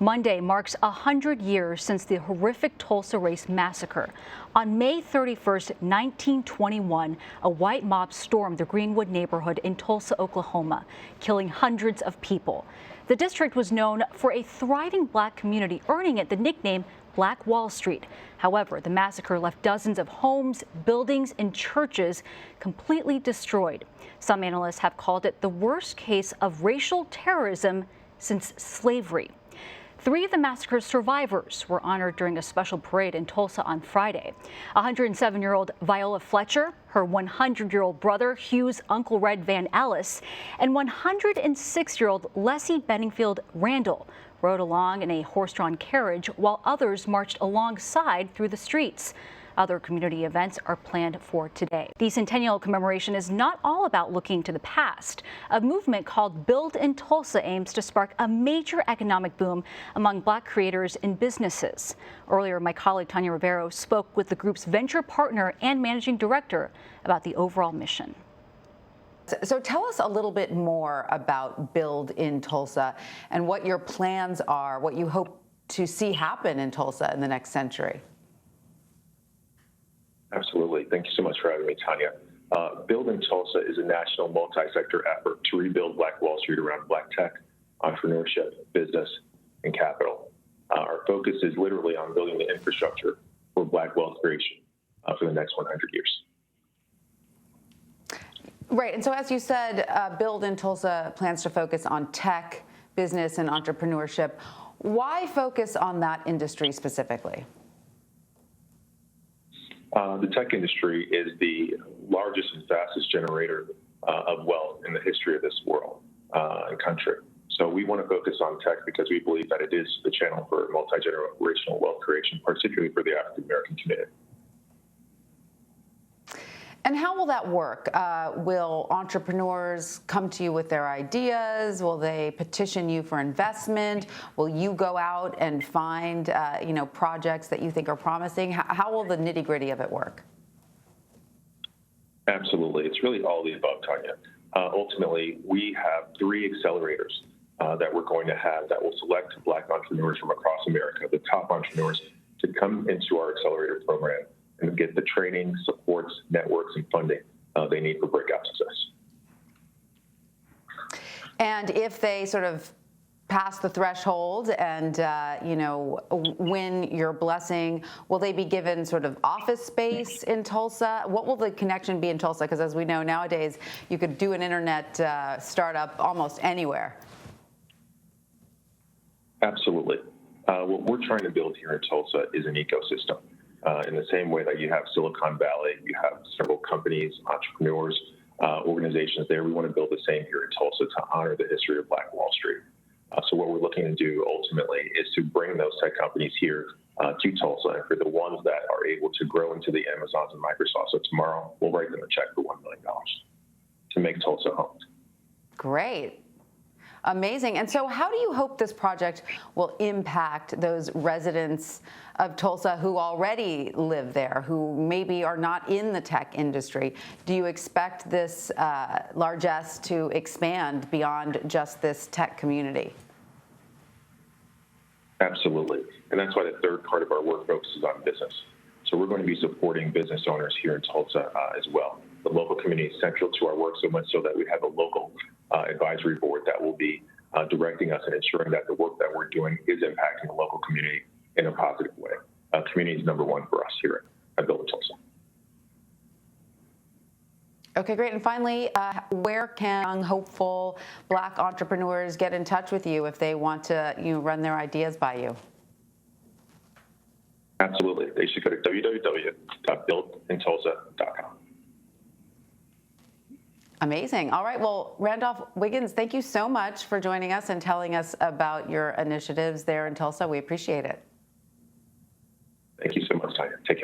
Monday marks 100 years since the horrific Tulsa Race Massacre. On May 31st, 1921, a white mob stormed the Greenwood neighborhood in Tulsa, Oklahoma, killing hundreds of people. The district was known for a thriving black community, earning it the nickname Black Wall Street. However, the massacre left dozens of homes, buildings, and churches completely destroyed. Some analysts have called it the worst case of racial terrorism since slavery. 3 of the massacre's survivors were honored during a special parade in Tulsa on Friday. 107-year-old Viola Fletcher, her 100-year-old brother Hugh's Uncle Red Van Ellis, and 106-year-old Leslie Benningfield Randall rode along in a horse-drawn carriage while others marched alongside through the streets. Other community events are planned for today. The centennial commemoration is not all about looking to the past. A movement called Build in Tulsa aims to spark a major economic boom among black creators and businesses. Earlier, my colleague Tanya Rivero spoke with the group's venture partner and managing director about the overall mission. So tell us a little bit more about Build in Tulsa and what your plans are, what you hope to see happen in Tulsa in the next century. Absolutely. Thank you so much for having me, Tanya. Build in Tulsa is a national multi-sector effort to rebuild Black Wall Street around Black tech, entrepreneurship, business, and capital. Our focus is literally on building the infrastructure for Black wealth creation for the next 100 years. Right. And so as you said, Build in Tulsa plans to focus on tech, business, and entrepreneurship. Why focus on that industry specifically? The tech industry is the largest and fastest generator of wealth in the history of this world and country. So we want to focus on tech because we believe that it is the channel for multi-generational wealth creation, particularly for the African American community. And how will that work? Will entrepreneurs come to you with their ideas? Will they petition you for investment? Will you go out and find, projects that you think are promising? How will the nitty-gritty of it work? Absolutely. It's really all the above, Tanya. Ultimately, we have 3 accelerators that we're going to have that will select Black entrepreneurs from across America, the top entrepreneurs, to come into our accelerator program and get the training, supports, networks, and funding they need for breakout success. And if they sort of pass the threshold and, win your blessing, will they be given sort of office space in Tulsa? What will the connection be in Tulsa? Because as we know nowadays, you could do an internet startup almost anywhere. Absolutely. What we're trying to build here in Tulsa is an ecosystem. In the same way that you have Silicon Valley, you have several companies, entrepreneurs, organizations there. We want to build the same here in Tulsa to honor the history of Black Wall Street. So what we're looking to do ultimately is to bring those tech companies here to Tulsa, and for the ones that are able to grow into the Amazons and Microsofts of tomorrow, we'll write them a check for $1 million to make Tulsa home. Great. Amazing. And so how do you hope this project will impact those residents of Tulsa who already live there, who maybe are not in the tech industry? Do you expect this largesse to expand beyond just this tech community? Absolutely. And that's why the third part of our work focuses on business. So we're going to be supporting business owners here in Tulsa as well. The local community is central to our work so much so that we have a local advisory board that will be directing us and ensuring that the work that we're doing is impacting the local community in a positive way. Community is number 1 for us here at Build in Tulsa. Okay, great. And finally, where can young, hopeful Black entrepreneurs get in touch with you if they want to run their ideas by you? Absolutely. They should go to www.buildintulsa.com. Amazing. All right. Well, Randolph Wiggins, thank you so much for joining us and telling us about your initiatives there in Tulsa. We appreciate it. Thank you so much, Tanya. Take care.